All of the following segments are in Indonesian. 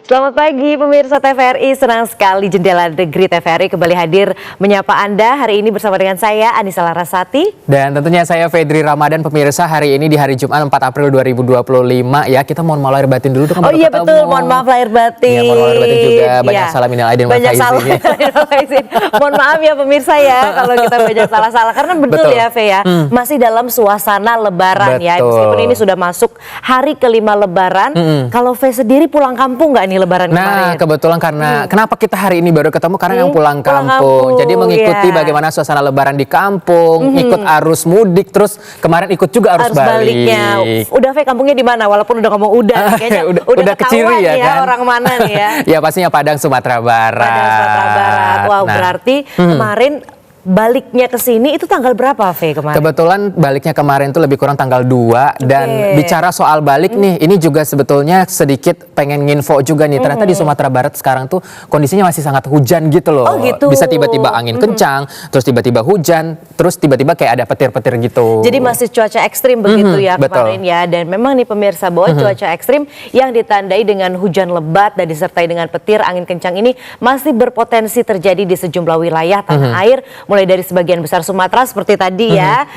Selamat pagi pemirsa TVRI, senang sekali Jendela Negeri TVRI kembali hadir menyapa Anda hari ini bersama dengan saya Anissa Larasati. Dan tentunya saya Fedri Ramadan. Pemirsa, hari ini di hari Jumat 4 April 2025 ya, kita mohon maaf lahir batin dulu tuh. Oh iya ketemu. Betul, mohon maaf lahir batin. Ya, mohon maaf lahir batin juga, banyak salah minal aidin wal faizin. Mohon maaf ya pemirsa ya kalau kita banyak salah-salah, karena betul ya Fe ya, masih dalam suasana lebaran ya, meskipun ini sudah masuk hari kelima lebaran. Kalau Fe sendiri pulang kampung nggak nih lebaran kemarin? Nah, kebetulan karena kenapa kita hari ini baru ketemu, karena yang pulang kampung. Jadi mengikuti bagaimana suasana lebaran di kampung, ikut arus mudik, terus kemarin ikut juga arus baliknya. Udah Fe kampungnya di mana? Walaupun udah ngomong kayaknya udah keciri ya kan? Orang mana nih ya? Ya pastinya Padang, Sumatera Barat. Padang, Sumatera Barat. Wow, berarti kemarin baliknya ke sini itu tanggal berapa, Fe, kemarin? Kebetulan baliknya kemarin tuh lebih kurang tanggal 2. Dan bicara soal balik nih, ini juga sebetulnya sedikit pengen nginfo juga nih. Ternyata di Sumatera Barat sekarang tuh kondisinya masih sangat hujan gitu loh. Oh gitu. Bisa tiba-tiba angin kencang, terus tiba-tiba hujan, terus tiba-tiba kayak ada petir-petir gitu. Jadi masih cuaca ekstrim begitu ya kemarin ya. Dan memang nih pemirsa bahwa cuaca ekstrim yang ditandai dengan hujan lebat dan disertai dengan petir, angin kencang ini masih berpotensi terjadi di sejumlah wilayah tanah air. Mulai dari sebagian besar Sumatera seperti tadi ya,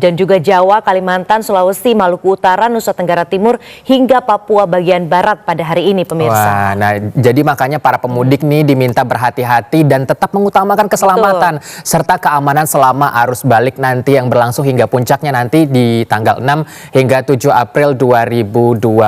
dan juga Jawa, Kalimantan, Sulawesi, Maluku Utara, Nusa Tenggara Timur, hingga Papua bagian Barat pada hari ini pemirsa. Wah, nah jadi makanya para pemudik nih diminta berhati-hati dan tetap mengutamakan keselamatan serta keamanan selama arus balik nanti yang berlangsung hingga puncaknya nanti di tanggal 6 hingga 7 April 2025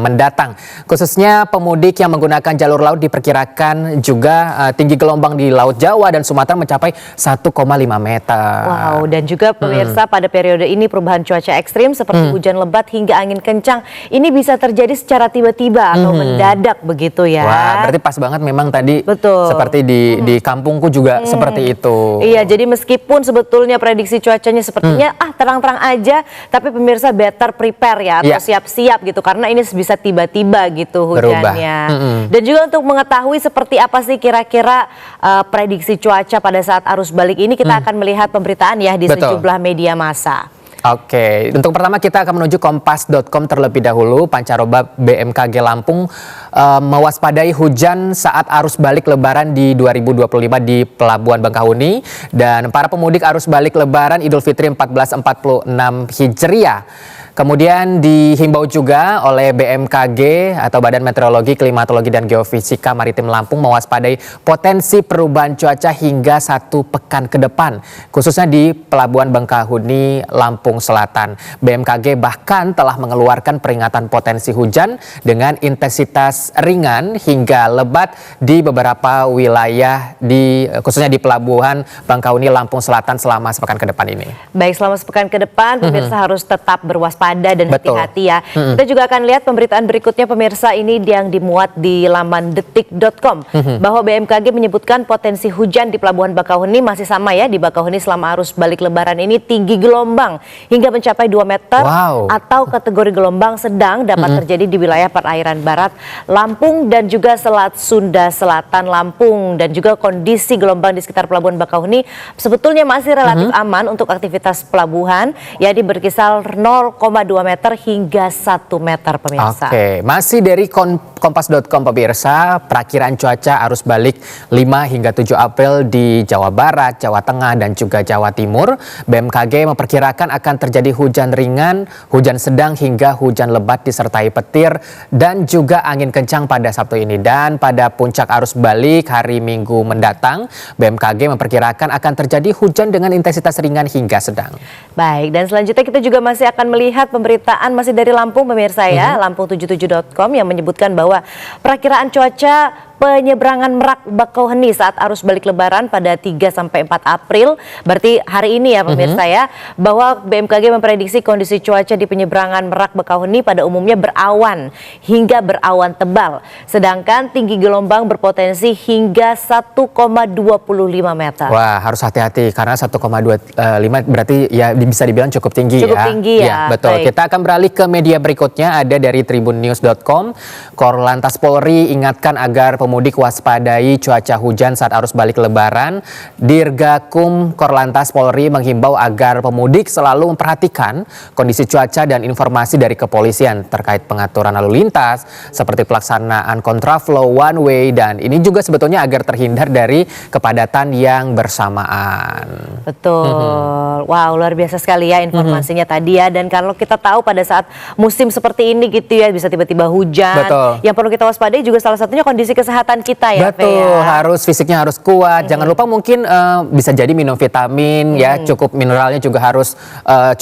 mendatang. Khususnya pemudik yang menggunakan jalur laut diperkirakan juga tinggi gelombang di Laut Jawa dan Sumatera mencapai 1,5 meter. Wow, dan juga pemirsa pada periode ini perubahan cuaca ekstrim seperti hujan lebat hingga angin kencang ini bisa terjadi secara tiba-tiba atau mendadak begitu ya. Wah, berarti pas banget memang tadi. Betul. Seperti di kampungku juga seperti itu. Iya, jadi meskipun sebetulnya prediksi cuacanya sepertinya terang-terang aja, tapi pemirsa better prepare ya, atau siap-siap gitu, karena ini bisa tiba-tiba gitu hujannya. Dan juga untuk mengetahui seperti apa sih kira-kira prediksi cuaca pada saat arus balik ini, kita akan melihat pemberitaan ya di sejumlah media massa. Oke, untuk pertama kita akan menuju kompas.com terlebih dahulu. Pancaroba BMKG Lampung mewaspadai hujan saat arus balik lebaran di 2025 di Pelabuhan Bakahuni. Dan para pemudik arus balik lebaran Idul Fitri 1446 Hijriah. Kemudian dihimbau juga oleh BMKG atau Badan Meteorologi, Klimatologi dan Geofisika Maritim Lampung mewaspadai potensi perubahan cuaca hingga 1 pekan ke depan, khususnya di Pelabuhan Bakahuni, Lampung Selatan. BMKG bahkan telah mengeluarkan peringatan potensi hujan dengan intensitas ringan hingga lebat di beberapa wilayah khususnya di Pelabuhan Bakahuni, Lampung Selatan selama sepekan ke depan ini. Baik, selama sepekan ke depan pemirsa harus tetap berwaspada dan hati-hati ya. Kita juga akan lihat pemberitaan berikutnya pemirsa, ini yang dimuat di laman detik.com bahwa BMKG menyebutkan potensi hujan di Pelabuhan Bakahuni masih sama ya, di Bakahuni selama arus balik lebaran ini tinggi gelombang hingga mencapai 2 meter atau kategori gelombang sedang dapat terjadi di wilayah perairan barat Lampung dan juga Selat Sunda Selatan Lampung. Dan juga kondisi gelombang di sekitar Pelabuhan Bakahuni sebetulnya masih relatif aman untuk aktivitas pelabuhan, yakni berkisar 0,2 meter hingga 1 meter pemirsa. Oke, masih dari kompas.com pemirsa, perakiraan cuaca arus balik 5 hingga 7 April di Jawa Barat, Jawa Tengah dan juga Jawa Timur. BMKG memperkirakan akan terjadi hujan ringan, hujan sedang hingga hujan lebat disertai petir dan juga angin kencang pada Sabtu ini. Dan pada puncak arus balik hari Minggu mendatang, BMKG memperkirakan akan terjadi hujan dengan intensitas ringan hingga sedang. Baik, dan selanjutnya kita juga masih akan melihat pemberitaan masih dari Lampung pemirsa ya, Lampung77.com yang menyebutkan bahwa perakiraan cuaca penyeberangan Merak Bakauheni saat arus balik lebaran pada 3-4 April, berarti hari ini ya pemirsa ya, bahwa BMKG memprediksi kondisi cuaca di penyeberangan Merak Bakauheni pada umumnya berawan hingga berawan tebal, sedangkan tinggi gelombang berpotensi hingga 1,25 meter. Wah, harus hati-hati karena 1,25 berarti ya bisa dibilang cukup tinggi. Cukup tinggi ya. Betul. Baik. Kita akan beralih ke media berikutnya, ada dari tribunnews.com. Korlantas Polri ingatkan agar pemudik pemudik waspadai cuaca hujan saat arus balik lebaran. Dirgakum Korlantas Polri menghimbau agar pemudik selalu memperhatikan kondisi cuaca dan informasi dari kepolisian terkait pengaturan lalu lintas seperti pelaksanaan kontraflow, one way, dan ini juga sebetulnya agar terhindar dari kepadatan yang bersamaan. Betul. Wow, luar biasa sekali ya informasinya tadi ya. Dan kalau kita tahu pada saat musim seperti ini gitu ya, bisa tiba-tiba hujan. Betul. Yang perlu kita waspadai juga salah satunya kondisi kesehatan kita ya. Betul, harus fisiknya harus kuat. Jangan lupa mungkin bisa jadi minum vitamin ya, cukup mineralnya juga harus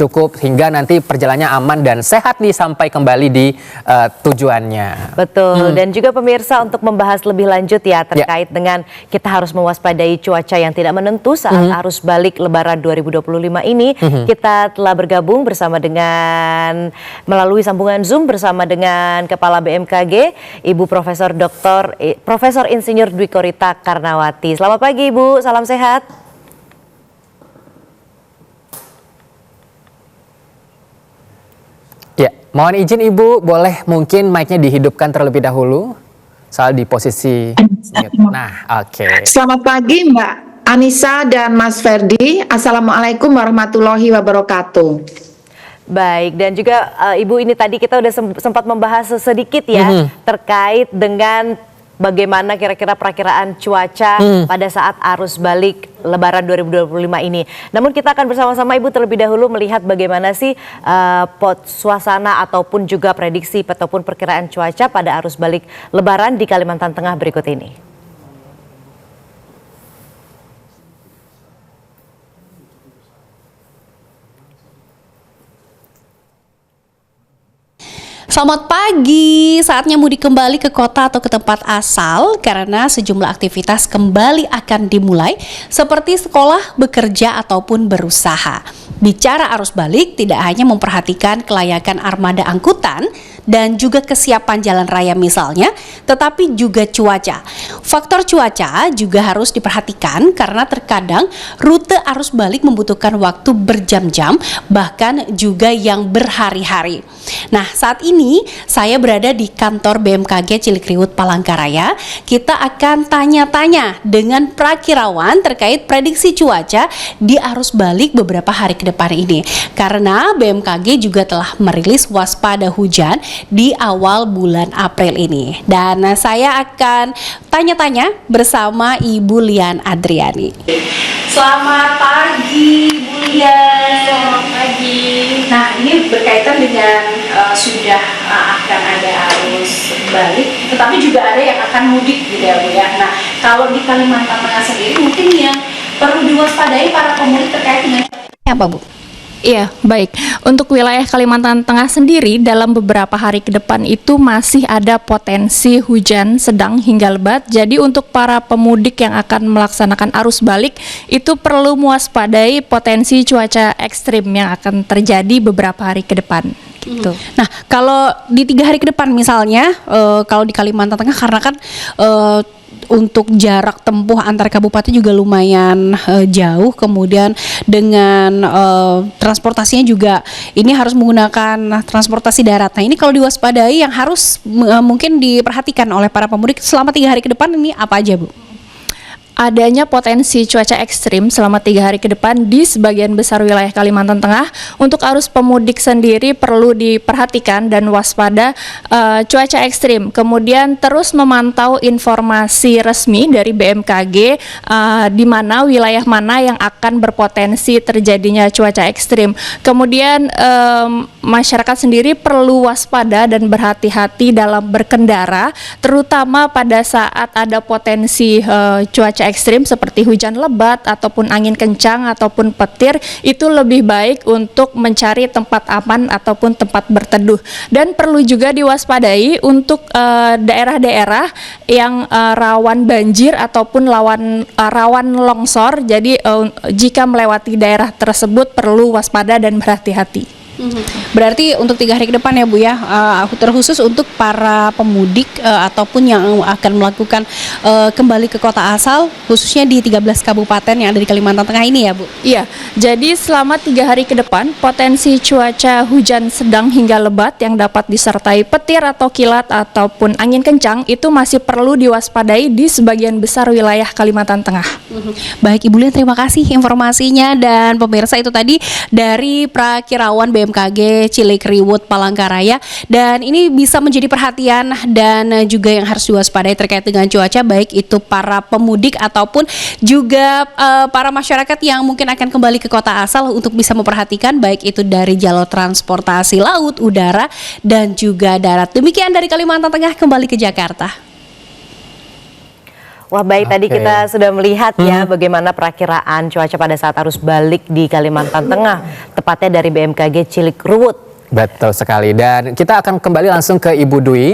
cukup hingga nanti perjalanannya aman dan sehat nih sampai kembali di tujuannya. Betul. Dan juga pemirsa, untuk membahas lebih lanjut ya terkait dengan kita harus mewaspadai cuaca yang tidak menentu saat arus balik Lebaran 2025 ini, kita telah bergabung bersama dengan melalui sambungan Zoom bersama dengan Kepala BMKG, Ibu Profesor Insinyur Dwi Korita Karnawati. Selamat pagi Ibu, salam sehat. Ya, mohon izin Ibu, boleh mungkin mic-nya dihidupkan terlebih dahulu? Soal di posisi nah, oke. Selamat pagi Mbak Anissa dan Mas Ferdi. Assalamualaikum warahmatullahi wabarakatuh. Baik, dan juga Ibu, ini tadi kita udah sempat membahas sedikit ya terkait dengan bagaimana kira-kira perakiraan cuaca pada saat arus balik Lebaran 2025 ini. Namun kita akan bersama-sama Ibu terlebih dahulu melihat bagaimana sih suasana ataupun juga prediksi ataupun perkiraan cuaca pada arus balik Lebaran di Kalimantan Tengah berikut ini. Selamat pagi, saatnya mudik kembali ke kota atau ke tempat asal karena sejumlah aktivitas kembali akan dimulai seperti sekolah, bekerja, ataupun berusaha. Bicara arus balik tidak hanya memperhatikan kelayakan armada angkutan dan juga kesiapan jalan raya misalnya, tetapi juga cuaca. Faktor cuaca juga harus diperhatikan karena terkadang rute arus balik membutuhkan waktu berjam-jam, bahkan juga yang berhari-hari. Nah, saat ini saya berada di kantor BMKG Cilikriwut Palangkaraya. Kita akan tanya-tanya dengan prakirawan terkait prediksi cuaca di arus balik beberapa hari ke depan ini. Karena BMKG juga telah merilis waspada hujan di awal bulan April ini. Dan saya akan tanya-tanya bersama Ibu Lian Adriani. Selamat pagi, Bu Lian. Selamat pagi. Nah, ini berkaitan dengan sudah akan ada arus balik, tetapi juga ada yang akan mudik gitu ya Bu ya. Nah, kalau di Kalimantan Tengah sendiri mungkin yang perlu diwaspadai para pemudik terkait dengan apa Bu? Iya, baik. Untuk wilayah Kalimantan Tengah sendiri, dalam beberapa hari ke depan itu masih ada potensi hujan sedang hingga lebat. Jadi untuk para pemudik yang akan melaksanakan arus balik, itu perlu mewaspadai potensi cuaca ekstrim yang akan terjadi beberapa hari ke depan. Gitu. Nah, kalau di 3 hari ke depan misalnya, kalau di Kalimantan Tengah karena kan untuk jarak tempuh antar kabupaten juga lumayan jauh, kemudian dengan transportasinya juga ini harus menggunakan transportasi darat. Nah, ini kalau diwaspadai yang harus mungkin diperhatikan oleh para pemudik selama 3 hari ke depan ini apa aja Bu? Adanya potensi cuaca ekstrim selama 3 hari ke depan di sebagian besar wilayah Kalimantan Tengah. Untuk arus pemudik sendiri perlu diperhatikan dan waspada cuaca ekstrim. Kemudian terus memantau informasi resmi dari BMKG di mana wilayah mana yang akan berpotensi terjadinya cuaca ekstrim. Kemudian masyarakat sendiri perlu waspada dan berhati-hati dalam berkendara, terutama pada saat ada potensi cuaca ekstrim seperti hujan lebat ataupun angin kencang ataupun petir. Itu lebih baik untuk mencari tempat aman ataupun tempat berteduh. Dan perlu juga diwaspadai untuk daerah-daerah yang rawan banjir ataupun rawan longsor. Jadi jika melewati daerah tersebut perlu waspada dan berhati-hati. Berarti untuk 3 hari ke depan ya Bu ya, terkhusus untuk para pemudik ataupun yang akan melakukan kembali ke kota asal, khususnya di 13 kabupaten yang ada di Kalimantan Tengah ini ya Bu? Iya, jadi selama 3 hari ke depan, potensi cuaca hujan sedang hingga lebat yang dapat disertai petir atau kilat ataupun angin kencang itu masih perlu diwaspadai di sebagian besar wilayah Kalimantan Tengah. Baik Ibu Lin, terima kasih informasinya, dan pemirsa itu tadi dari Prakirawan BMKG Cilikriwut Palangkaraya, dan ini bisa menjadi perhatian dan juga yang harus diwaspadai terkait dengan cuaca, baik itu para pemudik ataupun juga para masyarakat yang mungkin akan kembali ke kota asal untuk bisa memperhatikan baik itu dari jalur transportasi laut, udara, dan juga darat. Demikian dari Kalimantan Tengah, kembali ke Jakarta. Wah baik, tadi kita sudah melihat ya bagaimana perakiraan cuaca pada saat arus balik di Kalimantan Tengah, tepatnya dari BMKG Cilikriwut. Betul sekali, dan kita akan kembali langsung ke Ibu Dwi.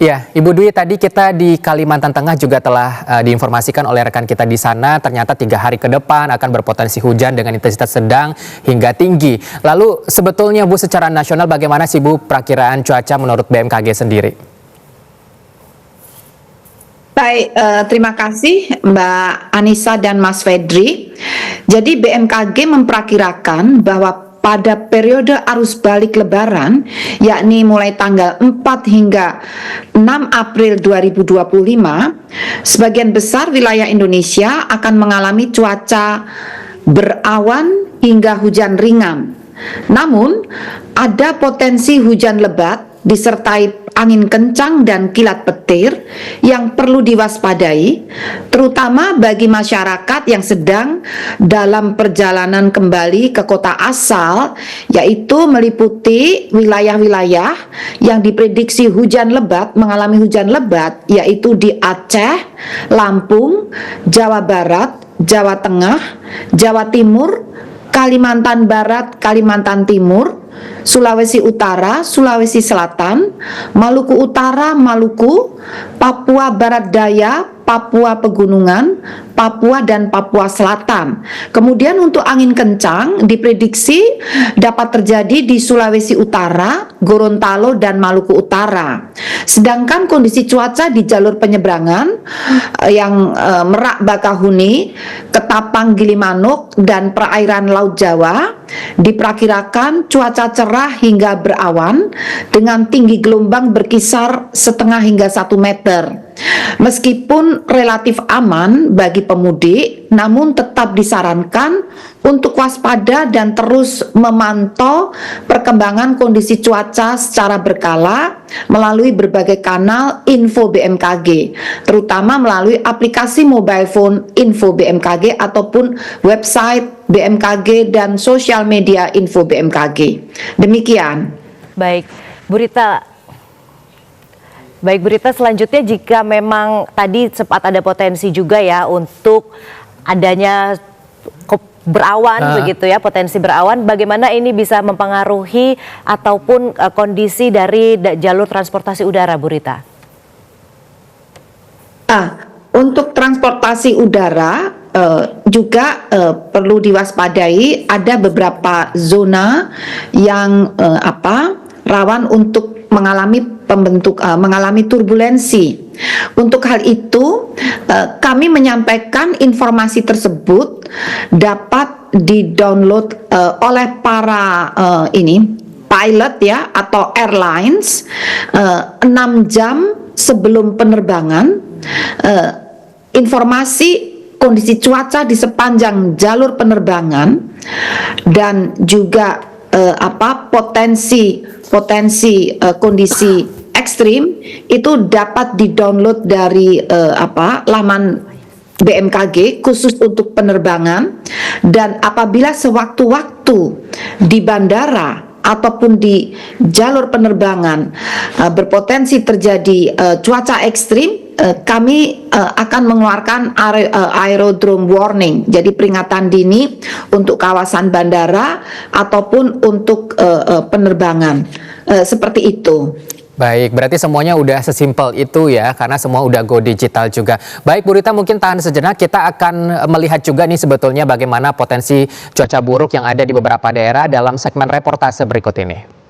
Ya, Ibu Dwi, tadi kita di Kalimantan Tengah juga telah diinformasikan oleh rekan kita di sana, ternyata 3 hari ke depan akan berpotensi hujan dengan intensitas sedang hingga tinggi. Lalu sebetulnya Bu, secara nasional bagaimana sih Bu perakiraan cuaca menurut BMKG sendiri? Baik, terima kasih Mbak Anissa dan Mas Fedri. Jadi BMKG memperkirakan bahwa pada periode arus balik Lebaran, yakni mulai tanggal 4 hingga 6 April 2025, sebagian besar wilayah Indonesia akan mengalami cuaca berawan hingga hujan ringan. Namun, ada potensi hujan lebat disertai angin kencang dan kilat petir yang perlu diwaspadai, terutama bagi masyarakat yang sedang dalam perjalanan kembali ke kota asal, yaitu meliputi wilayah-wilayah yang diprediksi hujan lebat, mengalami hujan lebat, yaitu di Aceh, Lampung, Jawa Barat, Jawa Tengah, Jawa Timur, Kalimantan Barat, Kalimantan Timur, Sulawesi Utara, Sulawesi Selatan, Maluku Utara, Maluku, Papua Barat Daya, Papua Pegunungan, Papua dan Papua Selatan. Kemudian untuk angin kencang diprediksi dapat terjadi di Sulawesi Utara, Gorontalo dan Maluku Utara. Sedangkan kondisi cuaca di jalur penyeberangan yang Merak Bakahuni, Ketapang Gilimanuk dan perairan Laut Jawa diperkirakan cuaca cerah hingga berawan dengan tinggi gelombang berkisar 0,5 hingga 1 meter. Meskipun relatif aman bagi pemudik, namun tetap disarankan untuk waspada dan terus memantau perkembangan kondisi cuaca secara berkala melalui berbagai kanal info BMKG, terutama melalui aplikasi mobile phone info BMKG ataupun website BMKG dan sosial media info BMKG. Demikian. Baik, Bu Rita. Baik Bu Rita, selanjutnya jika memang tadi sempat ada potensi juga ya untuk adanya berawan begitu ya, potensi berawan, bagaimana ini bisa mempengaruhi ataupun kondisi dari jalur transportasi udara, Bu Rita? Untuk transportasi udara juga perlu diwaspadai, ada beberapa zona yang rawan untuk mengalami turbulensi. Untuk hal itu, kami menyampaikan informasi tersebut dapat di-download oleh para pilot ya atau airlines 6 jam sebelum penerbangan. Informasi kondisi cuaca di sepanjang jalur penerbangan dan juga potensi kondisi ekstrim itu dapat di-download dari laman BMKG khusus untuk penerbangan. Dan apabila sewaktu-waktu di bandara ataupun di jalur penerbangan berpotensi terjadi cuaca ekstrim, kami akan mengeluarkan aerodrome warning, jadi peringatan dini untuk kawasan bandara ataupun untuk penerbangan, seperti itu. Baik, berarti semuanya udah sesimpel itu ya, karena semua udah go digital juga. Baik, Bu Rita, mungkin tahan sejenak, kita akan melihat juga nih sebetulnya bagaimana potensi cuaca buruk yang ada di beberapa daerah dalam segmen reportase berikut ini.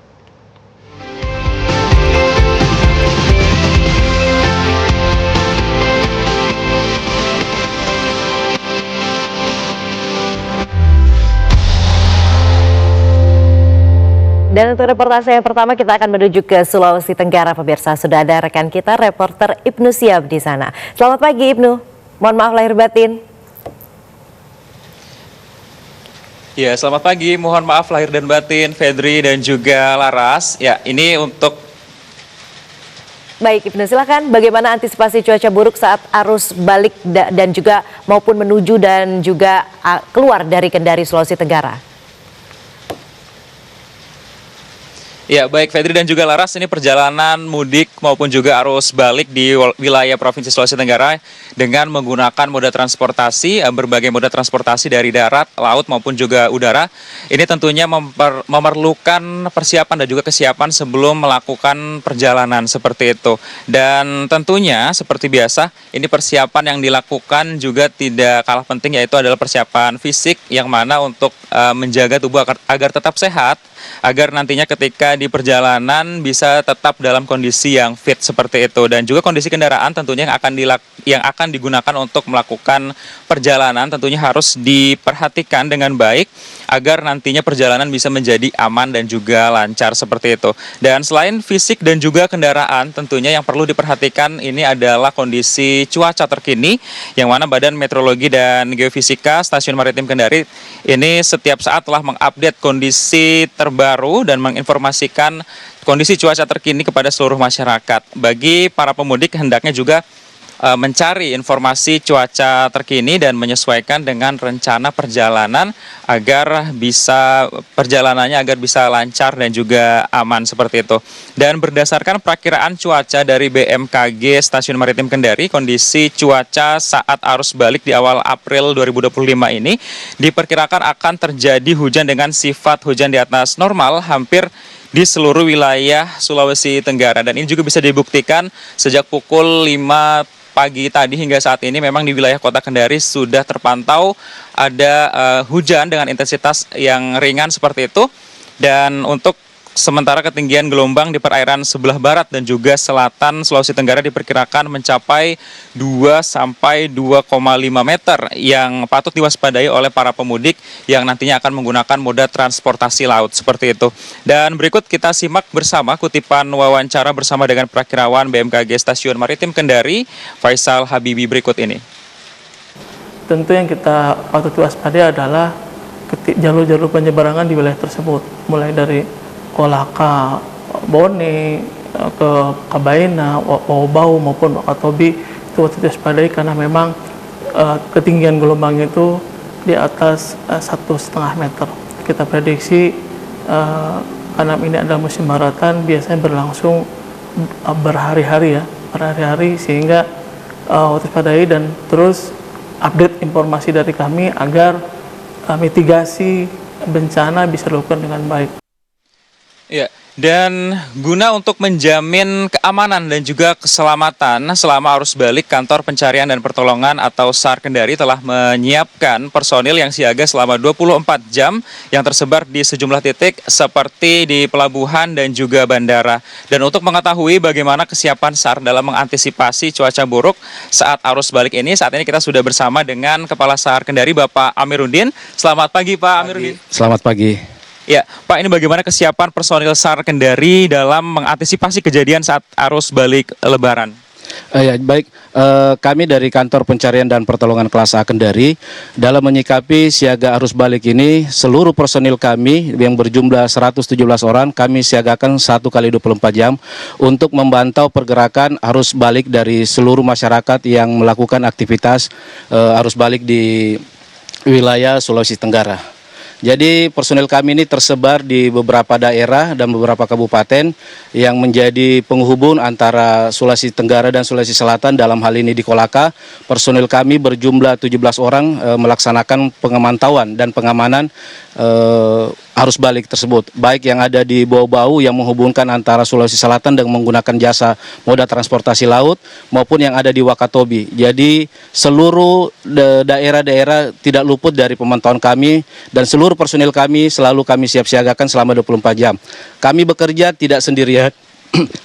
Dan untuk reportase yang pertama kita akan menuju ke Sulawesi Tenggara, pemirsa. Sudah ada rekan kita, reporter Ibnu Siab di sana. Selamat pagi Ibnu, mohon maaf lahir batin. Ya, selamat pagi, mohon maaf lahir dan batin, Fedri dan juga Laras. Ya, ini untuk... Baik Ibnu, silakan bagaimana antisipasi cuaca buruk saat arus balik dan juga maupun menuju dan juga keluar dari Kendari, Sulawesi Tenggara? Ya, baik Fedri dan juga Laras, ini perjalanan mudik maupun juga arus balik di wilayah Provinsi Sulawesi Tenggara dengan menggunakan moda transportasi, berbagai moda transportasi dari darat, laut maupun juga udara. Ini tentunya memerlukan persiapan dan juga kesiapan sebelum melakukan perjalanan seperti itu. Dan tentunya seperti biasa, ini persiapan yang dilakukan juga tidak kalah penting, yaitu adalah persiapan fisik yang mana untuk menjaga tubuh agar tetap sehat, agar nantinya ketika di perjalanan bisa tetap dalam kondisi yang fit seperti itu. Dan juga kondisi kendaraan tentunya yang akan digunakan untuk melakukan perjalanan tentunya harus diperhatikan dengan baik agar nantinya perjalanan bisa menjadi aman dan juga lancar seperti itu. Dan selain fisik dan juga kendaraan, tentunya yang perlu diperhatikan ini adalah kondisi cuaca terkini yang mana Badan Meteorologi dan Geofisika Stasiun Maritim Kendari ini setiap saat telah mengupdate kondisi terbaru dan menginformasikan kondisi cuaca terkini kepada seluruh masyarakat. Bagi para pemudik hendaknya juga mencari informasi cuaca terkini dan menyesuaikan dengan rencana perjalanan agar perjalanannya bisa lancar dan juga aman seperti itu. Dan berdasarkan perakiraan cuaca dari BMKG Stasiun Maritim Kendari, kondisi cuaca saat arus balik di awal April 2025 ini diperkirakan akan terjadi hujan dengan sifat hujan di atas normal hampir di seluruh wilayah Sulawesi Tenggara. Dan ini juga bisa dibuktikan sejak pukul 5 pagi tadi hingga saat ini memang di wilayah Kota Kendari sudah terpantau ada hujan dengan intensitas yang ringan seperti itu. Dan untuk sementara ketinggian gelombang di perairan sebelah barat dan juga selatan Sulawesi Tenggara diperkirakan mencapai 2 sampai 2,5 meter yang patut diwaspadai oleh para pemudik yang nantinya akan menggunakan moda transportasi laut seperti itu. Dan berikut kita simak bersama kutipan wawancara bersama dengan Prakirawan BMKG Stasiun Maritim Kendari, Faisal Habibi berikut ini. Tentu yang kita patut waspadai adalah jalur-jalur penyeberangan di wilayah tersebut, mulai dari Kolaka, Bone, ke Kabaina, Wau maupun Wakatobi itu patut diwaspadai karena memang ketinggian gelombang itu di atas 1,5 meter. Kita prediksi karena ini adalah musim daratan biasanya berlangsung berhari-hari sehingga waspadai dan terus update informasi dari kami agar mitigasi bencana bisa dilakukan dengan baik. Ya, dan guna untuk menjamin keamanan dan juga keselamatan selama arus balik, Kantor Pencarian dan Pertolongan atau SAR Kendari telah menyiapkan personil yang siaga selama 24 jam yang tersebar di sejumlah titik seperti di pelabuhan dan juga bandara. Dan untuk mengetahui bagaimana kesiapan SAR dalam mengantisipasi cuaca buruk saat arus balik ini, saat ini kita sudah bersama dengan Kepala SAR Kendari, Bapak Amiruddin. Selamat pagi Pak Amiruddin. Selamat pagi. Ya, Pak, ini bagaimana kesiapan personil SAR Kendari dalam mengantisipasi kejadian saat arus balik Lebaran? Ya, baik. Kami dari Kantor Pencarian dan Pertolongan Kelas A Kendari dalam menyikapi siaga arus balik ini, seluruh personil kami yang berjumlah 117 orang kami siagakan 1 kali 24 jam untuk memantau pergerakan arus balik dari seluruh masyarakat yang melakukan aktivitas arus balik di wilayah Sulawesi Tenggara. Jadi personil kami ini tersebar di beberapa daerah dan beberapa kabupaten yang menjadi penghubung antara Sulawesi Tenggara dan Sulawesi Selatan. Dalam hal ini di Kolaka, personil kami berjumlah 17 orang melaksanakan pengamantauan dan pengamanan arus balik tersebut, baik yang ada di Bau-Bau yang menghubungkan antara Sulawesi Selatan dengan menggunakan jasa moda transportasi laut maupun yang ada di Wakatobi. Jadi seluruh daerah-daerah tidak luput dari pemantauan kami dan seluruh personil kami selalu kami siap-siagakan selama 24 jam. Kami bekerja tidak sendirian.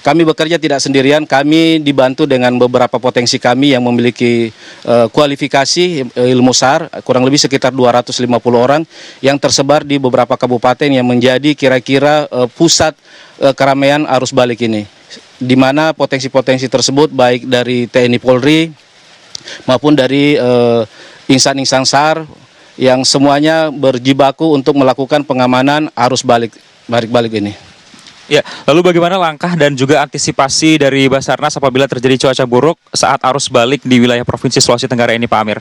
Kami bekerja tidak sendirian, kami dibantu dengan beberapa potensi kami yang memiliki kualifikasi ilmu SAR, kurang lebih sekitar 250 orang yang tersebar di beberapa kabupaten yang menjadi kira-kira pusat keramaian arus balik ini. Di mana potensi-potensi tersebut baik dari TNI Polri maupun dari insan-insan SAR yang semuanya berjibaku untuk melakukan pengamanan arus balik ini. Ya, lalu bagaimana langkah dan juga antisipasi dari Basarnas apabila terjadi cuaca buruk saat arus balik di wilayah Provinsi Sulawesi Tenggara ini, Pak Amir?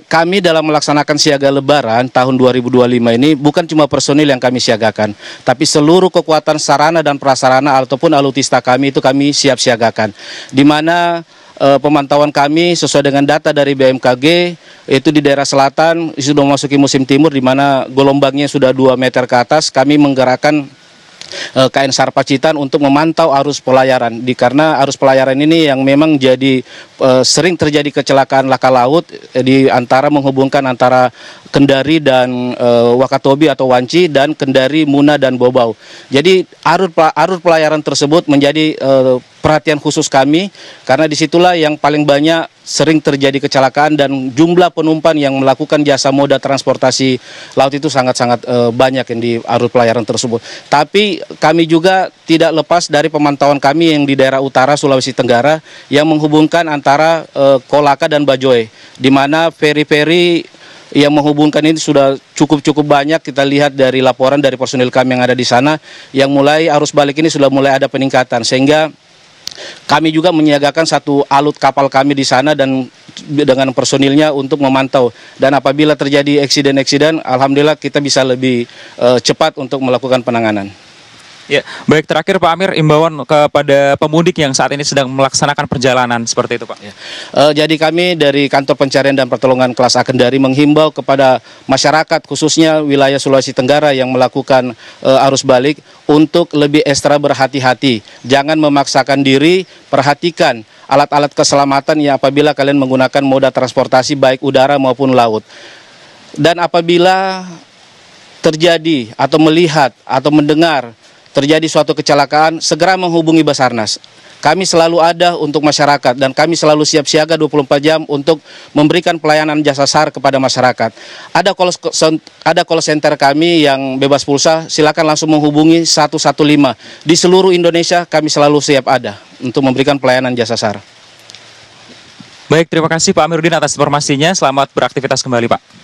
Kami dalam melaksanakan siaga lebaran tahun 2025 ini bukan cuma personil yang kami siagakan, tapi seluruh kekuatan sarana dan prasarana ataupun alutista kami itu kami siap-siagakan. Di mana pemantauan kami sesuai dengan data dari BMKG itu di daerah selatan sudah memasuki musim timur di mana gelombangnya sudah 2 meter ke atas, kami menggerakkan KN SAR Pacitan untuk memantau arus pelayaran karena arus pelayaran ini yang memang jadi sering terjadi kecelakaan laka laut di antara menghubungkan antara Kendari dan Wakatobi atau Wanci dan Kendari, Muna dan Bau-Bau. Jadi arus pelayaran tersebut menjadi perhatian khusus kami karena disitulah yang paling banyak sering terjadi kecelakaan dan jumlah penumpang yang melakukan jasa moda transportasi laut itu sangat-sangat banyak yang di arus pelayaran tersebut. Tapi kami juga tidak lepas dari pemantauan kami yang di daerah utara Sulawesi Tenggara yang menghubungkan antara Kolaka dan Bajoe, di mana feri-feri yang menghubungkan ini sudah cukup banyak. Kita lihat dari laporan dari personil kami yang ada di sana, yang mulai arus balik ini sudah mulai ada peningkatan, sehingga kami juga menyiagakan satu alut kapal kami di sana dan dengan personilnya untuk memantau. Dan apabila terjadi eksiden, alhamdulillah kita bisa lebih cepat untuk melakukan penanganan. Ya, baik, terakhir Pak Amir, imbauan kepada pemudik yang saat ini sedang melaksanakan perjalanan seperti itu, Pak. Ya. Jadi kami dari Kantor Pencarian dan Pertolongan Kelas A Kendari menghimbau kepada masyarakat khususnya wilayah Sulawesi Tenggara yang melakukan arus balik untuk lebih ekstra berhati-hati. Jangan memaksakan diri, perhatikan alat-alat keselamatan yang apabila kalian menggunakan moda transportasi baik udara maupun laut. Dan apabila terjadi atau melihat atau mendengar terjadi suatu kecelakaan, segera menghubungi Basarnas. Kami selalu ada untuk masyarakat dan kami selalu siap siaga 24 jam untuk memberikan pelayanan jasa SAR kepada masyarakat. Ada call center kami yang bebas pulsa, silakan langsung menghubungi 115. Di seluruh Indonesia kami selalu siap ada untuk memberikan pelayanan jasa SAR. Baik, terima kasih Pak Amiruddin atas informasinya. Selamat beraktivitas kembali, Pak.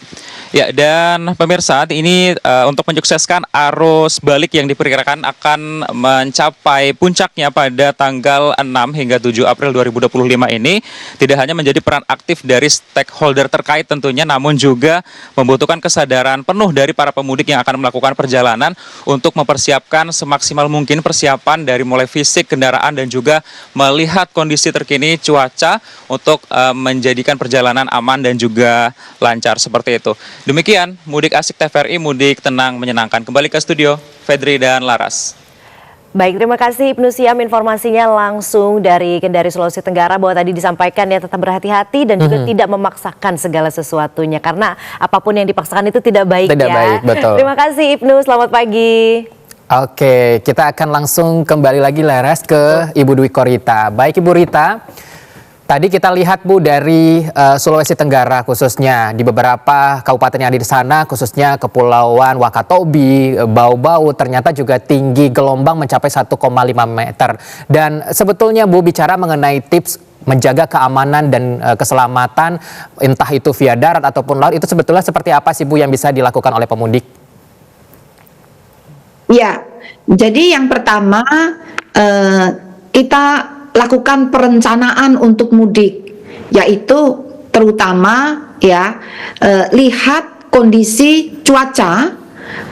Ya, dan pemirsa, ini untuk menyukseskan arus balik yang diperkirakan akan mencapai puncaknya pada tanggal 6 hingga 7 April 2025 ini tidak hanya menjadi peran aktif dari stakeholder terkait tentunya, namun juga membutuhkan kesadaran penuh dari para pemudik yang akan melakukan perjalanan untuk mempersiapkan semaksimal mungkin persiapan dari mulai fisik kendaraan dan juga melihat kondisi terkini cuaca untuk menjadikan perjalanan aman dan juga lancar seperti itu. Demikian Mudik Asik TVRI, mudik tenang menyenangkan. Kembali ke studio, Fedri dan Laras. Baik, terima kasih Ibnu Siam, informasinya langsung dari Kendari, Sulawesi Tenggara, bahwa tadi disampaikan ya tetap berhati-hati dan juga tidak memaksakan segala sesuatunya, karena apapun yang dipaksakan itu tidak baik. Tidak baik, betul. Terima kasih Ibnu, selamat pagi. Oke, kita akan langsung kembali lagi Laras ke Ibu Dwi Korita. Baik Ibu Rita, tadi kita lihat Bu dari Sulawesi Tenggara khususnya di beberapa kabupaten yang ada di sana, khususnya Kepulauan Wakatobi, Bau-Bau, ternyata juga tinggi gelombang mencapai 1,5 meter. Dan sebetulnya Bu bicara mengenai tips menjaga keamanan dan keselamatan entah itu via darat ataupun laut, itu sebetulnya seperti apa sih Bu yang bisa dilakukan oleh pemudik? Ya, jadi yang pertama kita lakukan perencanaan untuk mudik, yaitu terutama ya lihat kondisi cuaca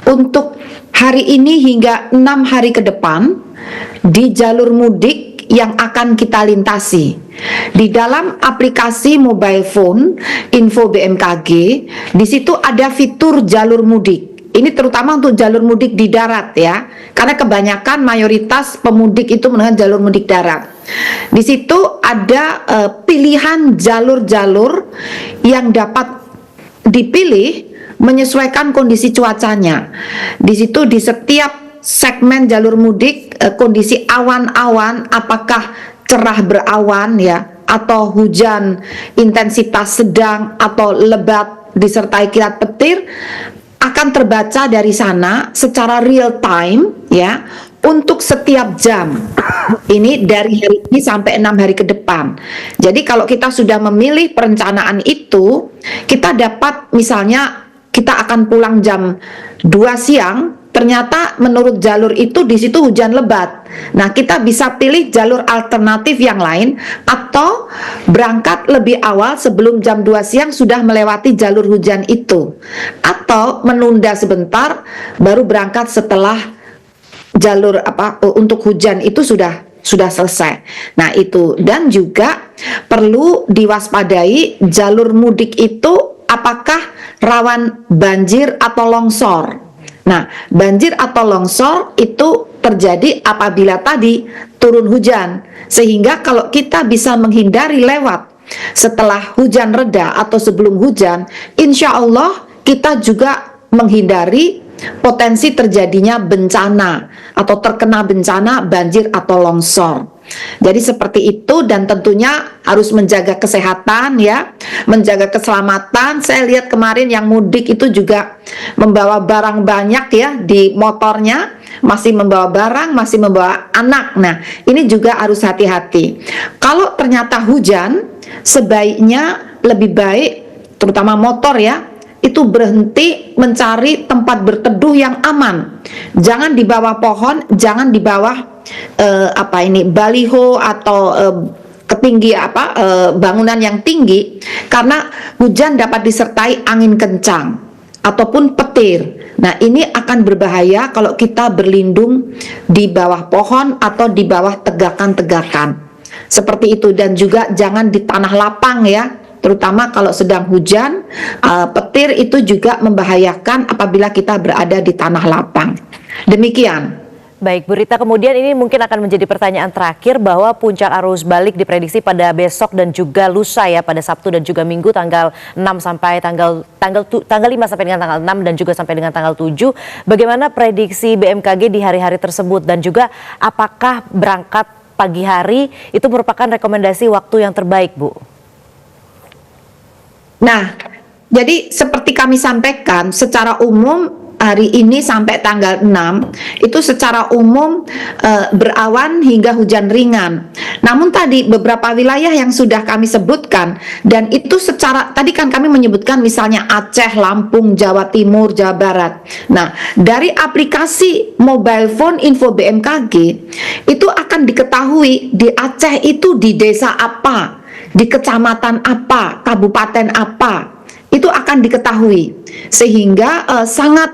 untuk hari ini hingga 6 hari ke depan di jalur mudik yang akan kita lintasi. Di dalam aplikasi mobile phone Info BMKG, di situ ada fitur jalur mudik. Ini terutama untuk jalur mudik di darat ya, karena kebanyakan mayoritas pemudik itu menggunakan jalur mudik darat. Di situ ada pilihan jalur-jalur yang dapat dipilih menyesuaikan kondisi cuacanya. Di situ di setiap segmen jalur mudik kondisi awan-awan, apakah cerah berawan ya, atau hujan intensitas sedang atau lebat disertai kilat petir, akan terbaca dari sana secara real time ya, untuk setiap jam. Ini dari hari ini sampai 6 hari ke depan. Jadi kalau kita sudah memilih perencanaan itu, kita dapat misalnya kita akan pulang jam 2 siang, ternyata menurut jalur itu di situ hujan lebat. Nah, kita bisa pilih jalur alternatif yang lain atau berangkat lebih awal sebelum jam 2 siang sudah melewati jalur hujan itu. Atau menunda sebentar baru berangkat setelah jalur untuk hujan itu sudah selesai. Nah, itu, dan juga perlu diwaspadai jalur mudik itu apakah rawan banjir atau longsor. Nah, banjir atau longsor itu terjadi apabila tadi turun hujan, sehingga kalau kita bisa menghindari lewat setelah hujan reda atau sebelum hujan, insya Allah kita juga menghindari potensi terjadinya bencana atau terkena bencana banjir atau longsor. Jadi seperti itu, dan tentunya harus menjaga kesehatan ya, menjaga keselamatan. Saya lihat kemarin yang mudik itu juga membawa barang banyak ya di motornya, masih membawa barang, masih membawa anak. Nah, ini juga harus hati-hati. Kalau ternyata hujan, sebaiknya lebih baik, terutama motor ya, itu berhenti mencari tempat berteduh yang aman. Jangan di bawah pohon, jangan di bawah baliho atau ketinggi bangunan yang tinggi, karena hujan dapat disertai angin kencang ataupun petir. Nah, ini akan berbahaya kalau kita berlindung di bawah pohon atau di bawah tegakan-tegakan. Seperti itu, dan juga jangan di tanah lapang ya. Terutama kalau sedang hujan, petir itu juga membahayakan apabila kita berada di tanah lapang. Demikian. Baik, Bu Rita, kemudian ini mungkin akan menjadi pertanyaan terakhir, bahwa puncak arus balik diprediksi pada besok dan juga lusa ya, pada Sabtu dan juga Minggu tanggal 6 sampai tanggal 5 sampai dengan tanggal 6 dan juga sampai dengan tanggal 7. Bagaimana prediksi BMKG di hari-hari tersebut, dan juga apakah berangkat pagi hari itu merupakan rekomendasi waktu yang terbaik, Bu? Nah, jadi seperti kami sampaikan, secara umum hari ini sampai tanggal 6 itu secara umum berawan hingga hujan ringan. Namun tadi beberapa wilayah yang sudah kami sebutkan, dan itu secara, tadi kan kami menyebutkan misalnya Aceh, Lampung, Jawa Timur, Jawa Barat. Nah, dari aplikasi mobile phone Info BMKG itu akan diketahui di Aceh itu di desa apa, di kecamatan apa, kabupaten apa, itu akan diketahui, sehingga sangat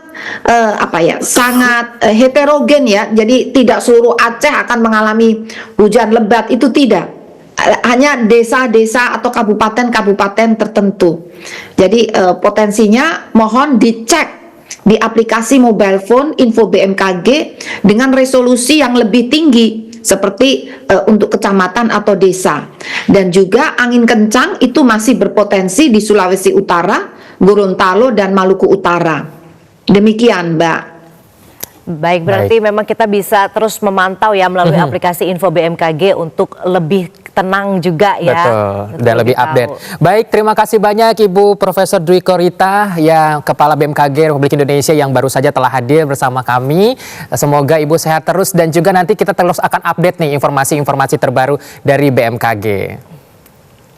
heterogen ya. Jadi tidak seluruh Aceh akan mengalami hujan lebat, itu tidak, hanya desa-desa atau kabupaten-kabupaten tertentu. Jadi potensinya mohon dicek di aplikasi mobile phone Info BMKG dengan resolusi yang lebih tinggi, seperti untuk kecamatan atau desa. Dan juga angin kencang itu masih berpotensi di Sulawesi Utara, Gorontalo, dan Maluku Utara. Demikian, Mbak. Baik, berarti memang kita bisa terus memantau ya melalui aplikasi Info BMKG untuk lebih tenang juga ya. Betul, dan lebih update. Baik, terima kasih banyak Ibu Profesor Dwiko Rita, yang Kepala BMKG Republik Indonesia yang baru saja telah hadir bersama kami. Semoga Ibu sehat terus, dan juga nanti kita terus akan update nih informasi-informasi terbaru dari BMKG.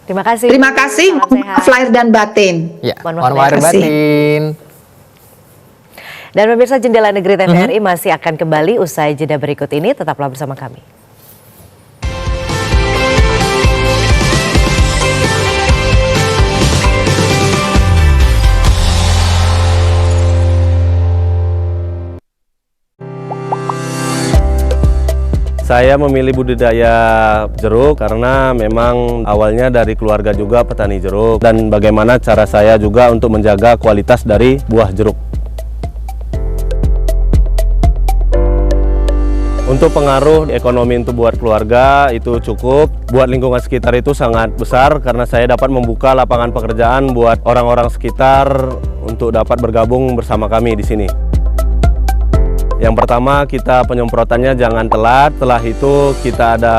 Terima kasih. Terima kasih, maaf lahir dan batin. Ya, mohon lahir batin. Dan pemirsa, Jendela Negeri TVRI masih akan kembali usai jeda berikut ini. Tetaplah bersama kami. Saya memilih budidaya jeruk karena memang awalnya dari keluarga juga petani jeruk dan bagaimana cara saya juga untuk menjaga kualitas dari buah jeruk. Untuk pengaruh ekonomi untuk buat keluarga itu cukup, buat lingkungan sekitar itu sangat besar karena saya dapat membuka lapangan pekerjaan buat orang-orang sekitar untuk dapat bergabung bersama kami di sini. Yang pertama, kita penyemprotannya jangan telat. Setelah itu kita ada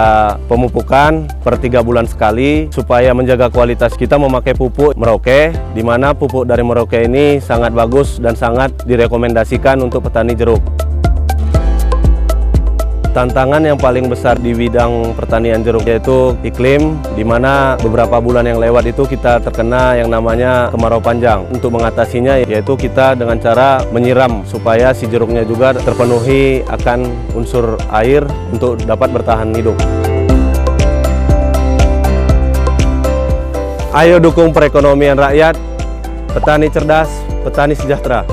pemupukan per 3 bulan sekali supaya menjaga kualitas. Kita memakai pupuk Merauke, di mana pupuk dari Merauke ini sangat bagus dan sangat direkomendasikan untuk petani jeruk. Tantangan yang paling besar di bidang pertanian jeruk yaitu iklim, di mana beberapa bulan yang lewat itu kita terkena yang namanya kemarau panjang. Untuk mengatasinya yaitu kita dengan cara menyiram supaya si jeruknya juga terpenuhi akan unsur air untuk dapat bertahan hidup. Ayo dukung perekonomian rakyat, petani cerdas, petani sejahtera.